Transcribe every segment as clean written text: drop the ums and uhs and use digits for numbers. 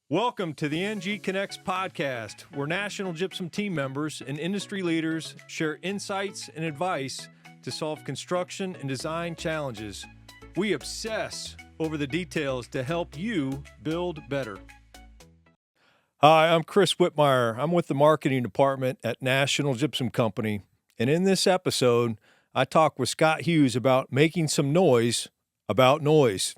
Welcome to the NGConnects Podcast, where national Gypsum team members and industry leaders share insights and advice to solve construction and design challenges. We obsess over the details to help you build better. Hi, I'm Chris Whitmire. I'm with the marketing department at National Gypsum Company, and in this episode, I talk with Scott Hughes about making some noise about noise.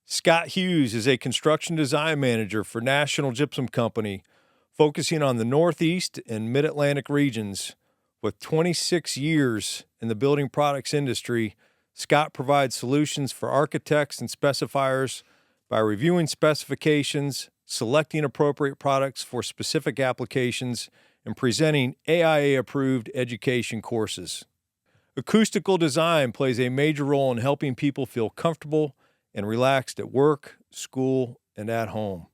Scott Hughes is a construction design manager for National Gypsum Company, focusing on the Northeast and Mid-Atlantic regions. With 26 years in the building products industry, Scott provides solutions for architects and specifiers by reviewing specifications, selecting appropriate products for specific applications, and presenting AIA-approved education courses. Acoustical design plays a major role in helping people feel comfortable and relaxed at work, school, and at home.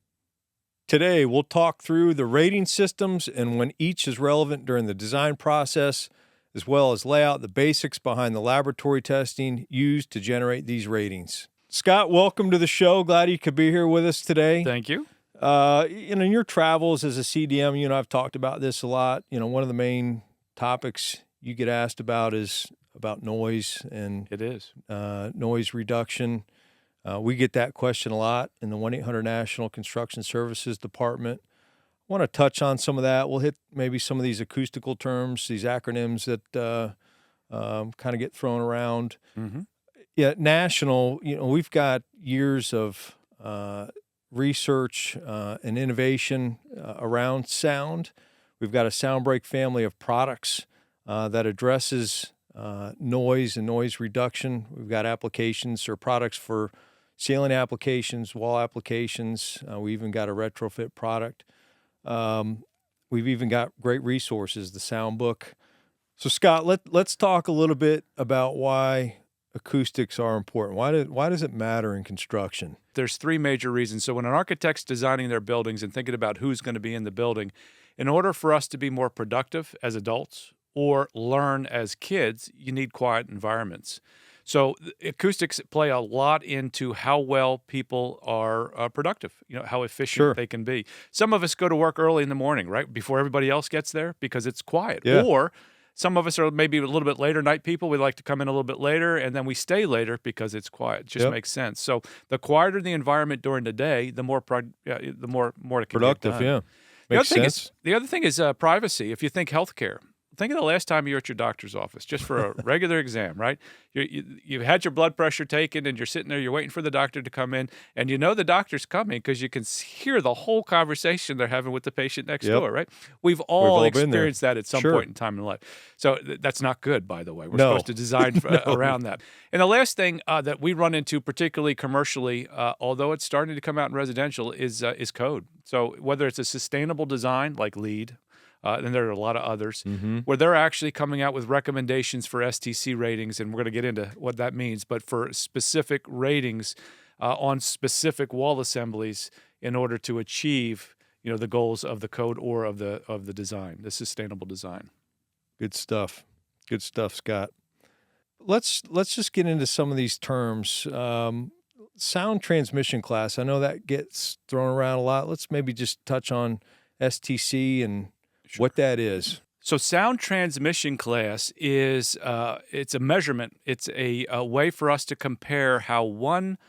Today, we'll talk through the rating systems and when each is relevant during the design process, as well as lay out the basics behind the laboratory testing used to generate these ratings. Scott, welcome to the show. Glad you could be here with us today. Thank you. In your travels as a CDM, you and I've talked about this a lot. One of the main topics you get asked about is about noise and It is. Noise reduction. We get that question a lot in the 1-800-NATIONAL Construction Services Department. I want to touch on some of that. We'll hit maybe some of these acoustical terms, these acronyms that kind of get thrown around. Mm-hmm. Yeah, National, we've got years of research and innovation around sound. We've got a SoundBreak family of products that addresses noise and noise reduction. We've got applications or products for ceiling applications, wall applications. We even got a retrofit product. We've even got great resources, the sound book. So Scott, let's talk a little bit about why acoustics are important. Why does it matter in construction? There's three major reasons. So when an architect's designing their buildings and thinking about who's going to be in the building, in order for us to be more productive as adults or learn as kids, you need quiet environments. So acoustics play a lot into how well people are productive, how efficient they can be. Some of us go to work early in the morning, right, before everybody else gets there because it's quiet. Yeah. Or some of us are maybe a little bit later night people. We like to come in a little bit later, and then we stay later because it's quiet. It just makes sense. So the quieter the environment during the day, the more it can productive, get done. Yeah. The other thing is privacy. If you think healthcare, think of the last time you were at your doctor's office, just for a regular exam, right? You've had your blood pressure taken, and you're sitting there, you're waiting for the doctor to come in, and you know the doctor's coming because you can hear the whole conversation they're having with the patient next door, right? We've all experienced that at some point in time in life. So that's not good, by the way. We're supposed to design around that. And the last thing that we run into, particularly commercially, although it's starting to come out in residential, is code. So whether it's a sustainable design like LEED, and there are a lot of others, where they're actually coming out with recommendations for STC ratings, and we're going to get into what that means, but for specific ratings on specific wall assemblies in order to achieve, the goals of the code or of the design, the sustainable design. Good stuff, Scott. Let's just get into some of these terms. Sound transmission class, I know that gets thrown around a lot. Let's maybe just touch on STC and what that is. So sound transmission class is it's a measurement. It's a way for us to compare how one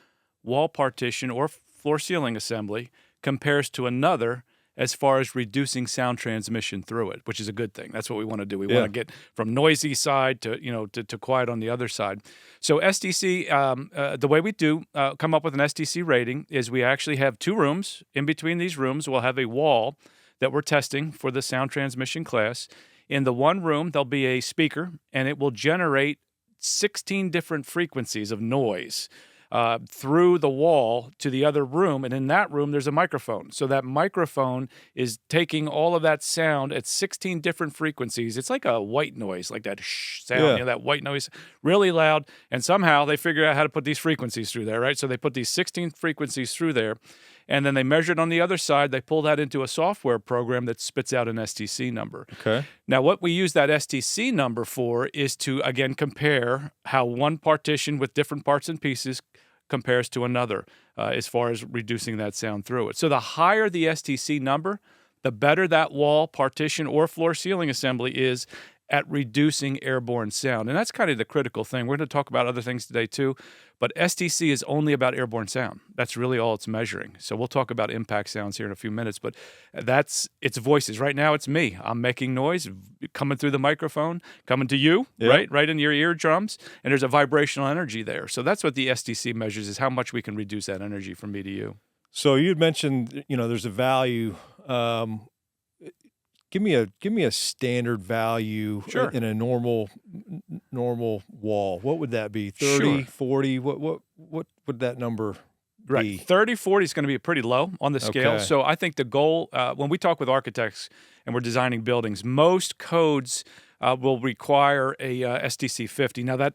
wall partition or floor ceiling assembly compares to another as far as reducing sound transmission through it, which is a good thing. That's what we want to do. We want to get from noisy side to to quiet on the other side. So STC, the way we do come up with an STC rating is we actually have two rooms. In between these rooms, we'll have a wall that we're testing for the sound transmission class. In the one room, there'll be a speaker, and it will generate 16 different frequencies of noise through the wall to the other room. And in that room, there's a microphone. So that microphone is taking all of that sound at 16 different frequencies. It's like a white noise, like that shh sound, that white noise, really loud. And somehow they figure out how to put these frequencies through there, right? So they put these 16 frequencies through there. And then they measure it on the other side. They pull that into a software program that spits out an STC number. Okay. Now, what we use that STC number for is to, again, compare how one partition with different parts and pieces compares to another. as far as reducing that sound through it. So the higher the STC number, the better that wall, partition, or floor ceiling assembly is at reducing airborne sound. And that's kind of the critical thing. We're going to talk about other things today too, but STC is only about airborne sound. That's really all it's measuring. So we'll talk about impact sounds here in a few minutes, but it's voices. Right now it's me. I'm making noise coming through the microphone, coming to you, right in your eardrums, and there's a vibrational energy there. So that's what the STC measures, is how much we can reduce that energy from me to you. So you had mentioned, there's a value. Give me a standard value in a normal wall. What would that be? 30, 40? What would that number be? Right. 30, 40 is going to be pretty low on the scale. Okay. So I think the goal, when we talk with architects and we're designing buildings, most codes will require a STC 50. Now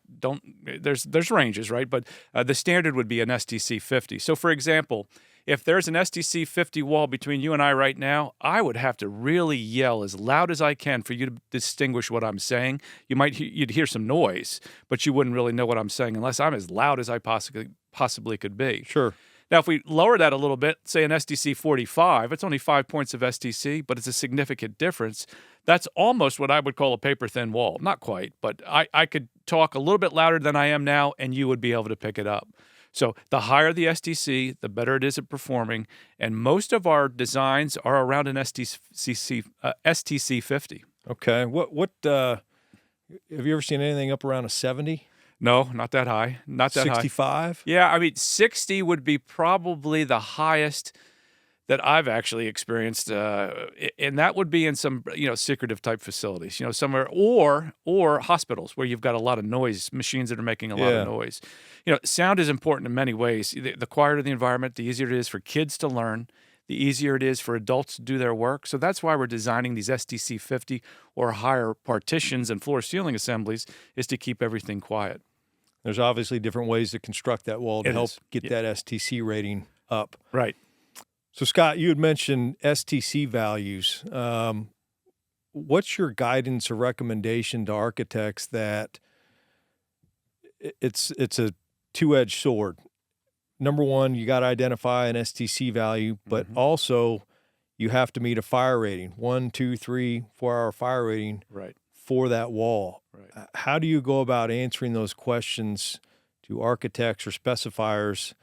there's ranges, right? But the standard would be an STC 50. So for example, if there's an STC 50 wall between you and I right now, I would have to really yell as loud as I can for you to distinguish what I'm saying. You'd hear some noise, but you wouldn't really know what I'm saying unless I'm as loud as I possibly could be. Sure. Now, if we lower that a little bit, say an STC 45, it's only 5 points of STC, but it's a significant difference. That's almost what I would call a paper-thin wall. Not quite, but I could talk a little bit louder than I am now, and you would be able to pick it up. So the higher the STC, the better it is at performing, and most of our designs are around an STC 50. Okay. What have you ever seen anything up around a 70? No, not that high. Not that 65? High. Yeah, I mean 60 would be probably the highest that I've actually experienced, and that would be in some secretive type facilities, somewhere or hospitals where you've got a lot of noise, machines that are making a lot of noise. Sound is important in many ways. The quieter the environment, the easier it is for kids to learn, the easier it is for adults to do their work. So that's why we're designing these STC 50 or higher partitions and floor ceiling assemblies, is to keep everything quiet. There's obviously different ways to construct that wall to help get that STC rating up. Right. So, Scott, you had mentioned STC values. What's your guidance or recommendation to architects that it's a two-edged sword? Number one, you got to identify an STC value, but also you have to meet a fire rating, 1, 2, 3, 4-hour fire rating for that wall. Right. How do you go about answering those questions to architects or specifiers?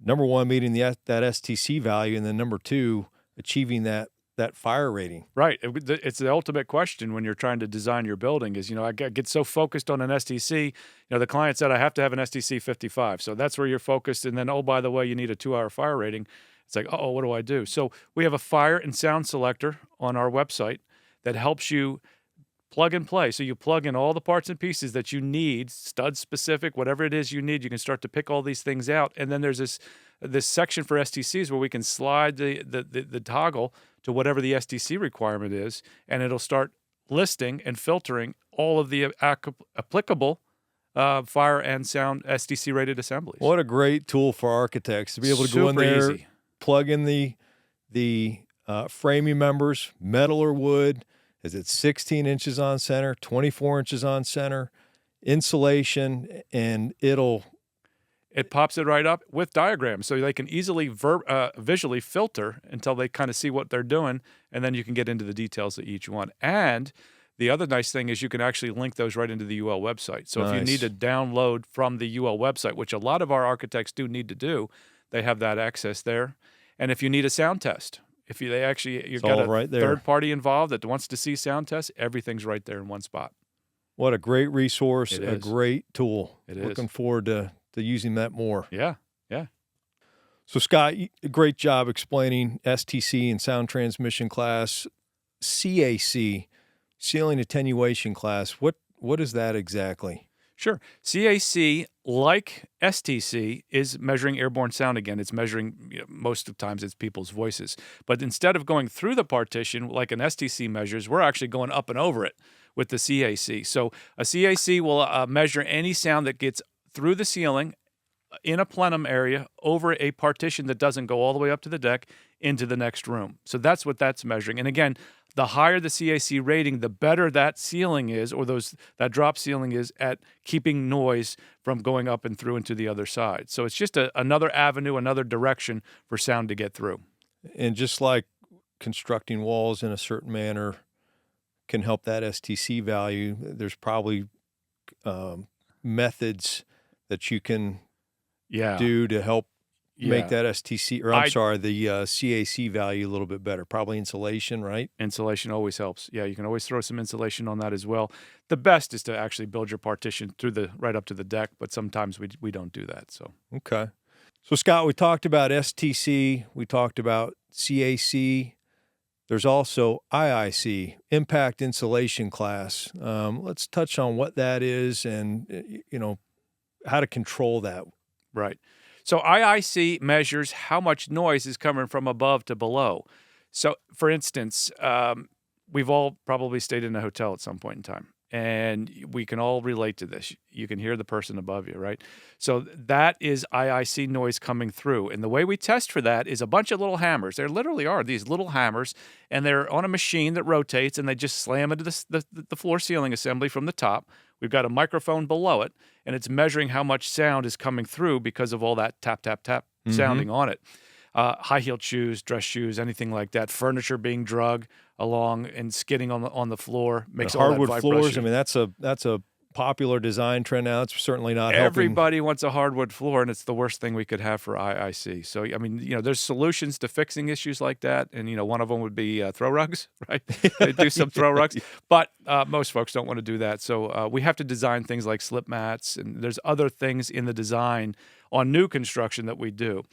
Number one, meeting that STC value, and then number two, achieving that fire rating. Right. It's the ultimate question when you're trying to design your building is, I get so focused on an STC. The client said I have to have an STC 55. So that's where you're focused. And then, oh, by the way, you need a 2-hour fire rating. It's like, what do I do? So we have a fire and sound selector on our website that helps you plug and play. So you plug in all the parts and pieces that you need, stud specific, whatever it is you need. You can start to pick all these things out. And then there's this section for STCs where we can slide the toggle to whatever the STC requirement is, and it'll start listing and filtering all of the applicable fire and sound STC rated assemblies. What a great tool for architects to be able to go in there, easy. Plug in the framing members, metal or wood. Is it 16 inches on center, 24 inches on center, insulation, and it pops it right up with diagrams, so they can easily visually filter until they kind of see what they're doing, and then you can get into the details of each one. And the other nice thing is you can actually link those right into the UL website. So if you need to download from the UL website, which a lot of our architects do need to do, they have that access there. And if you need a sound test, you've got a third party involved that wants to see sound tests, everything's right there in one spot. What a great resource, a great tool. It is. Looking forward to using that more. Yeah. So, Scott, great job explaining STC and sound transmission class, CAC, ceiling attenuation class. What is that exactly? Sure. CAC, like STC, is measuring airborne sound again. It's measuring, most of the times it's people's voices. But instead of going through the partition like an STC measures, we're actually going up and over it with the CAC. So a CAC will measure any sound that gets through the ceiling in a plenum area over a partition that doesn't go all the way up to the deck into the next room. So that's what that's measuring. And again, the higher the CAC rating, the better that ceiling is, or that drop ceiling is at keeping noise from going up and through into the other side. So it's just another avenue, another direction for sound to get through. And just like constructing walls in a certain manner can help that STC value, there's probably methods that you can do to help make that STC, or the CAC value a little bit better. Probably insulation, right? Insulation always helps. Yeah, you can always throw some insulation on that as well. The best is to actually build your partition right up to the deck, but sometimes we don't do that. So okay. So Scott, we talked about STC, we talked about CAC. There's also IIC, Impact Insulation Class. Let's touch on what that is and how to control that. Right. So IIC measures how much noise is coming from above to below. So, for instance, we've all probably stayed in a hotel at some point in time, and we can all relate to this. You can hear the person above you, right? So that is IIC noise coming through. And the way we test for that is a bunch of little hammers. There literally are these little hammers, and they're on a machine that rotates, and they just slam into the floor ceiling assembly from the top. We've got a microphone below it, and it's measuring how much sound is coming through because of all that tap, tap, tap sounding on it. High-heeled shoes, dress shoes, anything like that. Furniture being drug along and skidding on the floor makes all that vibration. Hardwood floors, I mean, that's a popular design trend now. It's certainly not helping. Everybody wants a hardwood floor, and it's the worst thing we could have for IIC. So, I mean, there's solutions to fixing issues like that, and, one of them would be throw rugs, right? They do some throw rugs, but most folks don't want to do that. So we have to design things like slip mats, and there's other things in the design on new construction that we do.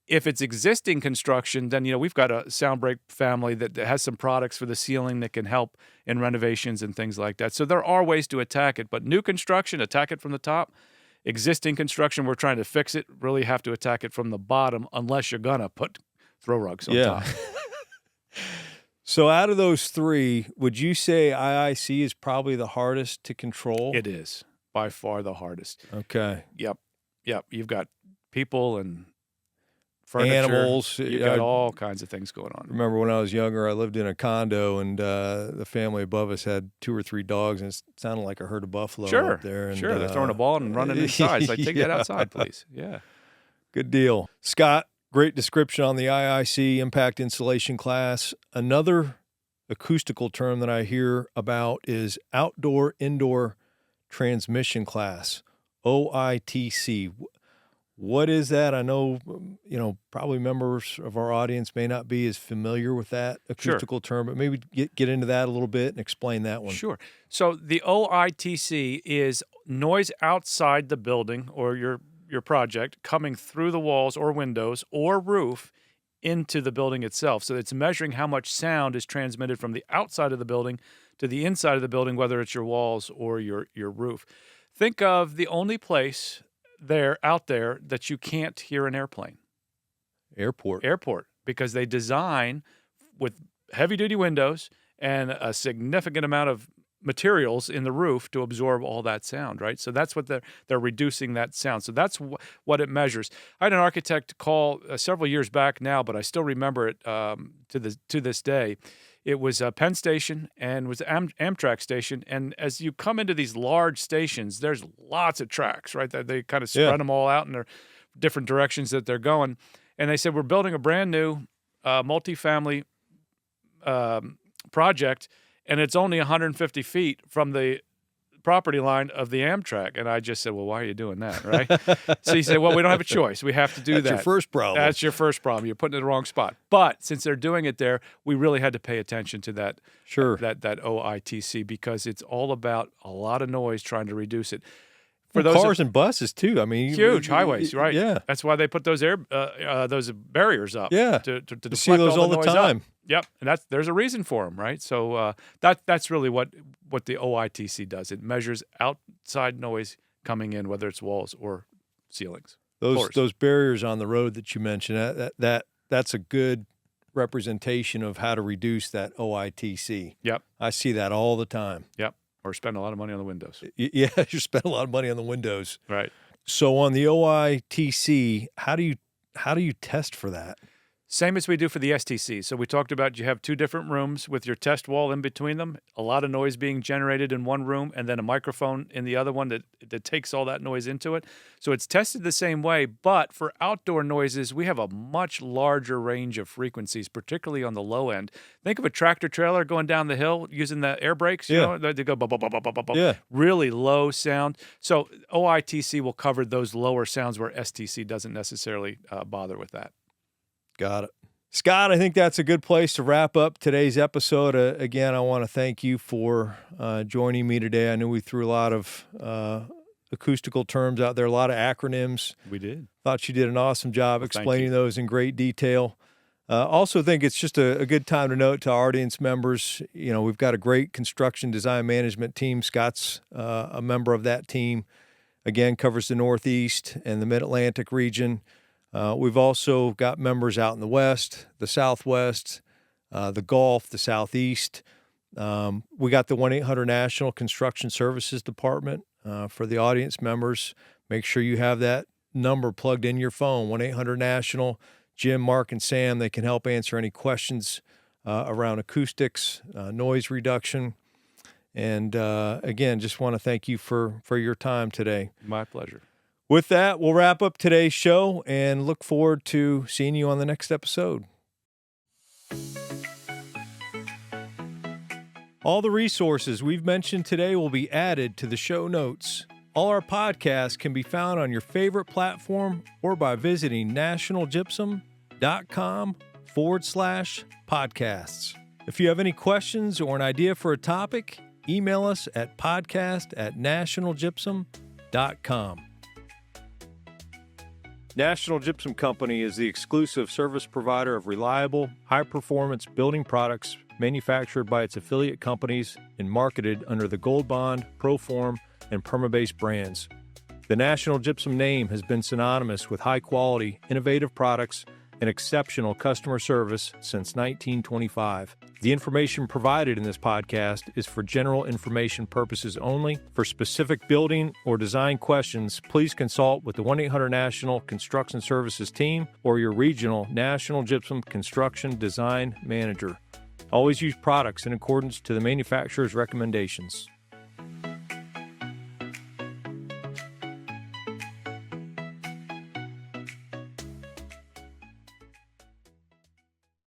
If it's existing construction, then, we've got a SoundBreak family that has some products for the ceiling that can help in renovations and things like that. So there are ways to attack it, but new construction, attack it from the top. Existing construction, we're trying to fix it, really have to attack it from the bottom unless you're going to put throw rugs on top. So out of those three, would you say IIC is probably the hardest to control? It is, by far the hardest. Okay. Yep. You've got people and furniture, animals. You've got all kinds of things going on. Remember when I was younger, I lived in a condo, and the family above us had 2 or 3 dogs, and it sounded like a herd of buffalo up there. And, they're throwing a ball and running inside. It's like, take that outside, please. Yeah. Good deal. Scott, great description on the IIC, Impact Insulation Class. Another acoustical term that I hear about is Outdoor-Indoor Transmission Class, OITC. What is that? I know, probably members of our audience may not be as familiar with that acoustical term, but maybe get into that a little bit and explain that one. Sure. So the OITC is noise outside the building or your project coming through the walls or windows or roof into the building itself. So it's measuring how much sound is transmitted from the outside of the building to the inside of the building, whether it's your walls or your roof. Think of the only place out there that you can't hear an airplane. Airport, because they design with heavy-duty windows and a significant amount of materials in the roof to absorb all that sound, right? So that's what they're reducing that sound. So that's what it measures. I had an architect call several years back now, but I still remember it to this day. It was a Penn Station and was Amtrak station. And as you come into these large stations, there's lots of tracks, right? They kind of spread them all out in their different directions that they're going. And they said, we're building a brand new multifamily project, and it's only 150 feet from the property line of the Amtrak. And I just said, well, why are you doing that, right? So he said, well, we don't have a choice. We have to do that. That's your first problem. That's your first problem. You're putting it in the wrong spot. But since they're doing it there, we really had to pay attention to that, that OITC, because it's all about a lot of noise trying to reduce it. For those cars and buses too. I mean, huge highways, right? Yeah, that's why they put those those barriers up. Yeah, to deflect see those all the time. Up. Yep, and there's a reason for them, right? So that's really what the OITC does. It measures outside noise coming in, whether it's walls or ceilings. Those barriers on the road that you mentioned, that's a good representation of how to reduce that OITC. Yep, I see that all the time. Yep. Or spend a lot of money on the windows. Yeah, you spend a lot of money on the windows. Right. So on the OITC, how do you test for that? Same as we do for the STC. So we talked about you have two different rooms with your test wall in between them, a lot of noise being generated in one room, and then a microphone in the other one that takes all that noise into it. So it's tested the same way, but for outdoor noises, we have a much larger range of frequencies, particularly on the low end. Think of a tractor trailer going down the hill using the air brakes. You know, they go, really low sound. So OITC will cover those lower sounds where STC doesn't necessarily bother with that. Got it. Scott, I think that's a good place to wrap up today's episode. Again, I want to thank you for joining me today. I know we threw a lot of acoustical terms out there, a lot of acronyms. We did. Thought you did an awesome job explaining those in great detail. Also think it's just a good time to note to our audience members, you know, we've got a great construction design management team. Scott's a member of that team. Again, covers the Northeast and the Mid-Atlantic region. We've also got members out in the West, the Southwest, the Gulf, the Southeast. We got the 1-800-NATIONAL Construction Services Department for the audience members. Make sure you have that number plugged in your phone, 1-800-NATIONAL. Jim, Mark, and Sam, they can help answer any questions around acoustics, noise reduction. And again, just want to thank you for your time today. My pleasure. With that, we'll wrap up today's show and look forward to seeing you on the next episode. All the resources we've mentioned today will be added to the show notes. All our podcasts can be found on your favorite platform or by visiting nationalgypsum.com/podcasts. If you have any questions or an idea for a topic, email us at podcast@nationalgypsum.com. National Gypsum Company is the exclusive service provider of reliable, high-performance building products manufactured by its affiliate companies and marketed under the Gold Bond, Proform, and Permabase brands. The National Gypsum name has been synonymous with high-quality, innovative products and exceptional customer service since 1925. The information provided in this podcast is for general information purposes only. For specific building or design questions, please consult with the 1-800-NATIONAL Construction Services team or your regional National Gypsum Construction Design Manager. Always use products in accordance to the manufacturer's recommendations.